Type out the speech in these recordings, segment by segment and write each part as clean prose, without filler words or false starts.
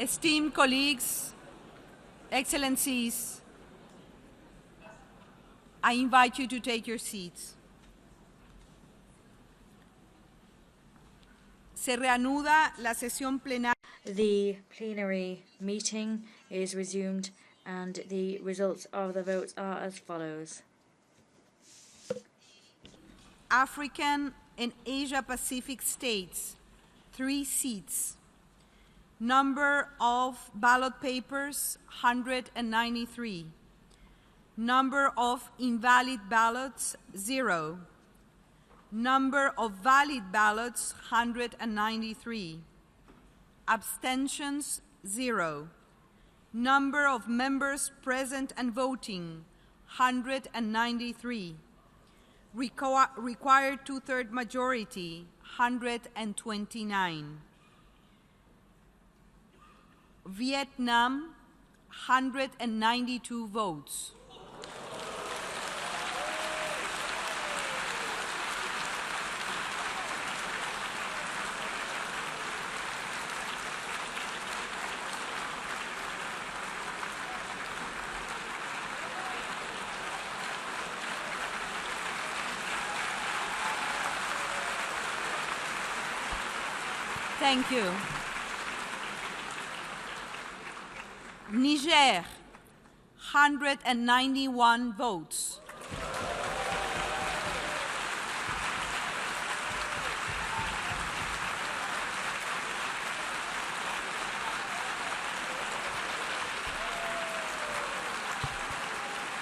Esteemed colleagues, Excellencies, I invite you to take your seats. Se reanuda la sesión plenaria. The plenary meeting is resumed and the results of the votes are as follows. African and Asia Pacific states, 3 seats. Number of ballot papers, 193. Number of invalid ballots, 0. Number of valid ballots, 193. Abstentions, 0. Number of members present and voting, 193. Required 2/3 majority, 129. Viet Nam, 192 votes. Thank you. Niger, 191 votes.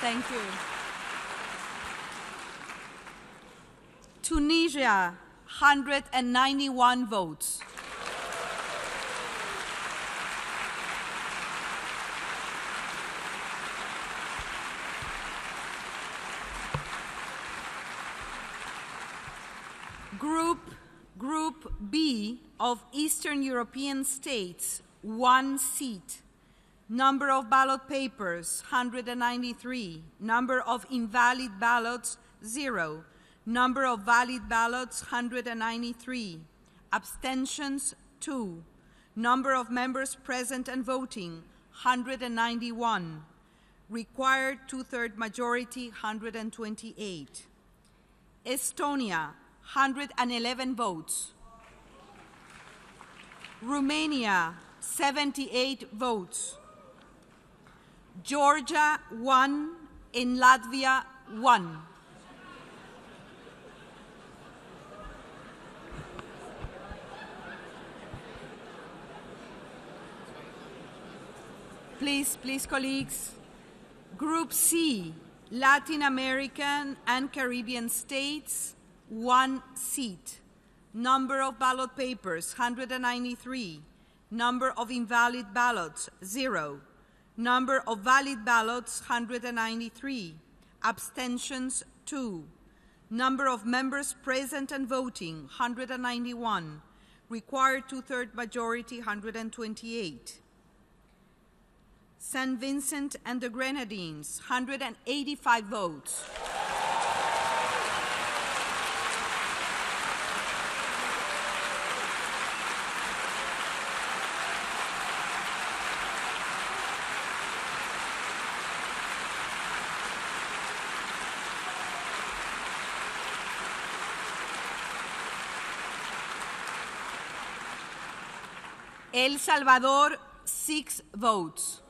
Thank you. Tunisia, 191 votes. Group B of Eastern European states, 1 seat. Number of ballot papers, 193. Number of invalid ballots, 0. Number of valid ballots, 193. Abstentions, 2. Number of members present and voting, 191. Required 2/3 majority, 128. Estonia, 111 votes. Romania, 78 votes. Georgia, 1, and Latvia, 1. Please, colleagues. Group C, Latin American and Caribbean states, 1 seat. Number of ballot papers, 193. Number of invalid ballots, 0. Number of valid ballots, 193. Abstentions, 2. Number of members present and voting, 191. Required 2/3 majority, 128. St.Vincent and the Grenadines, 185 votes. El Salvador, 6 votes.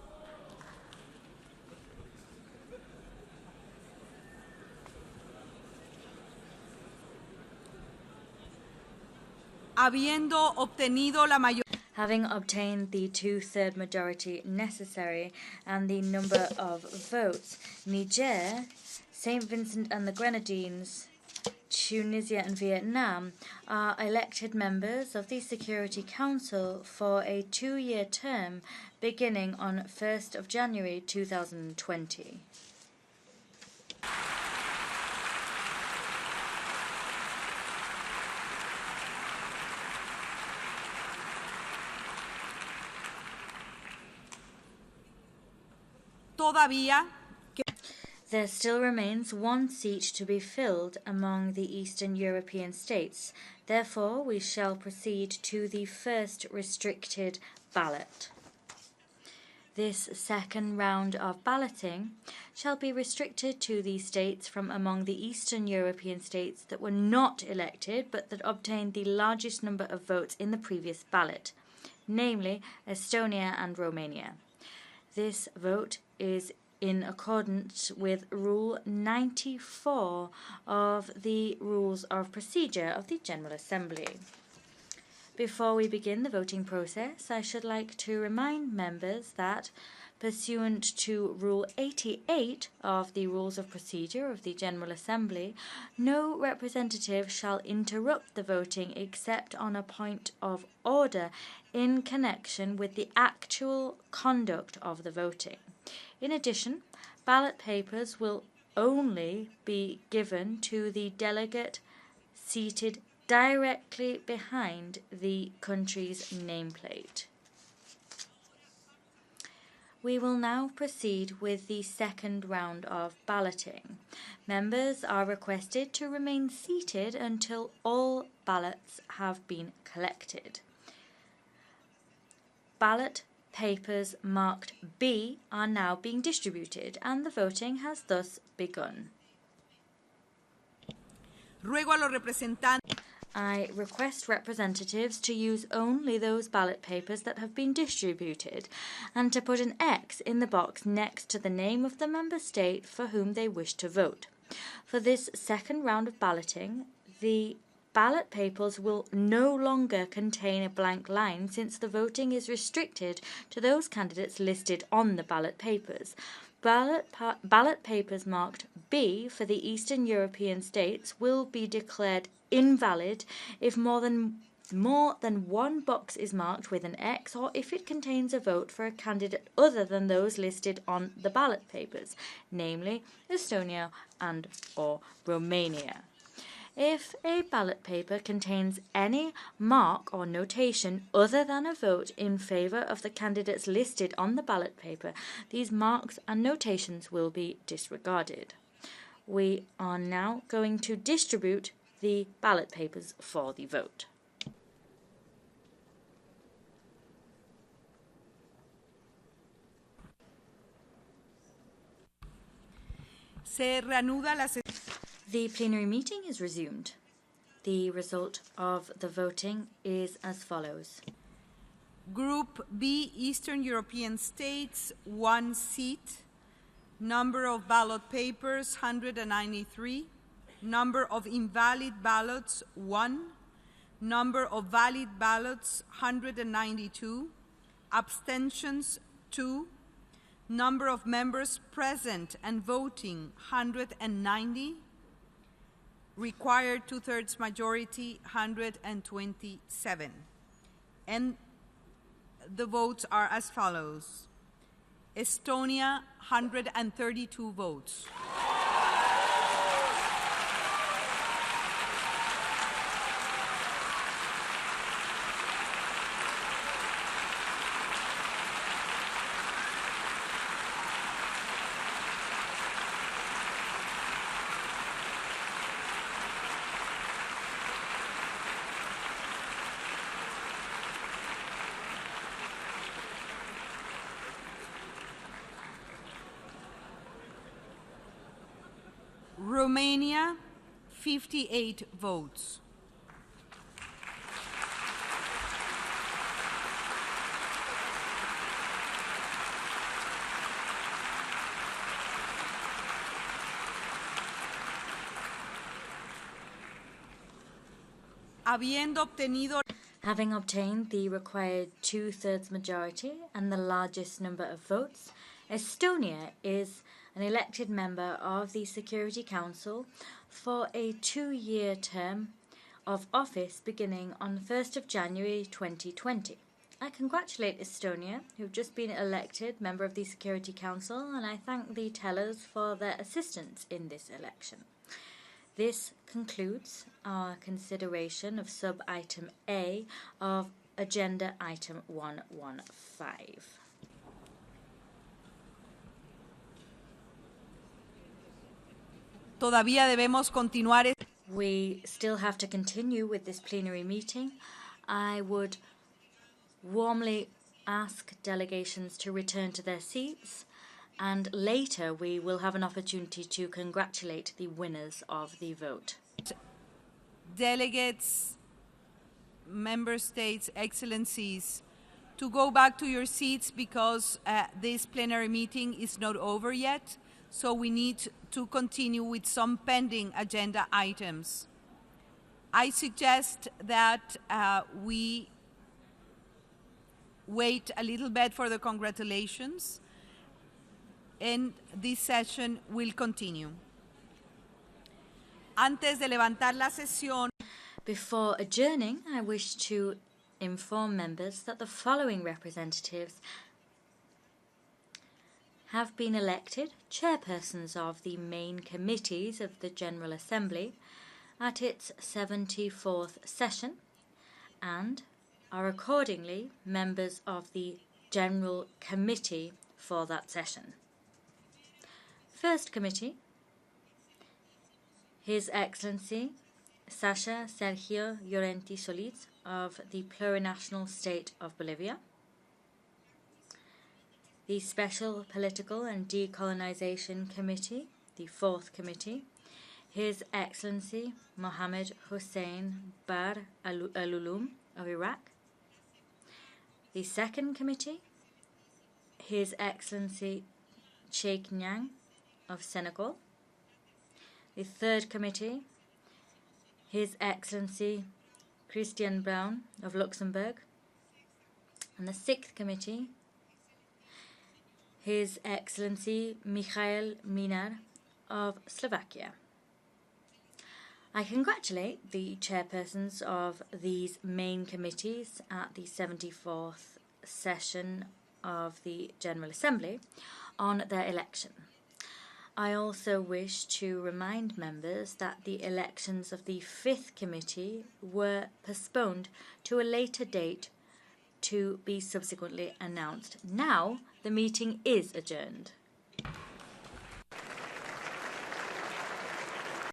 Habiendo obtenido la mayoría. Having obtained the 2/3 majority necessary and the number of votes, Niger, St. Vincent and the Grenadines, Tunisia and Viet Nam are elected members of the Security Council for a 2-year term beginning on 1st of January 2020. There still remains 1 seat to be filled among the Eastern European states. Therefore, we shall proceed to the first restricted ballot. This second round of balloting shall be restricted to the states from among the Eastern European states that were not elected but that obtained the largest number of votes in the previous ballot, namely Estonia and Romania. This vote is in accordance with Rule 94 of the Rules of Procedure of the General Assembly. Before we begin the voting process, I should like to remind members that, pursuant to Rule 88 of the Rules of Procedure of the General Assembly, no representative shall interrupt the voting except on a point of order in connection with the actual conduct of the voting. In addition, ballot papers will only be given to the delegate seated directly behind the country's nameplate. We will now proceed with the second round of balloting. Members are requested to remain seated until all ballots have been collected. Ballot papers marked B are now being distributed and the voting has thus begun. Ruego a los representantes. I request representatives to use only those ballot papers that have been distributed and to put an X in the box next to the name of the member state for whom they wish to vote. For this second round of balloting, the ballot papers will no longer contain a blank line since the voting is restricted to those candidates listed on the ballot papers. Ballot papers marked B for the Eastern European states will be declared invalid if more than one box is marked with an X or if it contains a vote for a candidate other than those listed on the ballot papers, namely Estonia and or Romania. If a ballot paper contains any mark or notation other than a vote in favour of the candidates listed on the ballot paper, these marks and notations will be disregarded. We are now going to distribute the ballot papers for the vote. Se reanuda la sesión. The plenary meeting is resumed. The result of the voting is as follows. Group B, Eastern European states, 1 seat. Number of ballot papers, 193. Number of invalid ballots, 1. Number of valid ballots, 192. Abstentions, 2. Number of members present and voting, 190. Required 2/3 majority, 127. And the votes are as follows. Estonia, 132 votes. Romania, 58 votes. Having obtained the required 2/3 majority and the largest number of votes, Estonia is an elected member of the Security Council for a 2-year term of office beginning on 1st of January 2020. I congratulate Estonia, who've just been elected member of the Security Council, and I thank the tellers for their assistance in this election. This concludes our consideration of sub-item A of Agenda Item 115. Todavía debemos continuar. We still have to continue with this plenary meeting. I would warmly ask delegations to return to their seats, and later we will have an opportunity to congratulate the winners of the vote. Delegates, member states, excellencies, to go back to your seats because this plenary meeting is not over yet, so we need to continue with some pending agenda items. I suggest that we wait a little bit for the congratulations, and this session will continue. Antes de levantar la sesión, Before adjourning, I wish to inform members that the following representatives have been elected chairpersons of the main committees of the General Assembly at its 74th session and are accordingly members of the General Committee for that session. First Committee, His Excellency Sasha Sergio Llorenti Soliz of the Plurinational State of Bolivia. The Special Political and Decolonization Committee, the Fourth Committee, His Excellency Mohammed Hussein Bar al-Ulum of Iraq. The Second Committee, His Excellency Sheikh Nyang of Senegal. The Third Committee, His Excellency Christian Braun of Luxembourg. And the Sixth Committee, His Excellency Mikhail Minar of Slovakia. I congratulate the chairpersons of these main committees at the 74th session of the General Assembly on their election. I also wish to remind members that the elections of the Fifth Committee were postponed to a later date to be subsequently announced. Now the meeting is adjourned.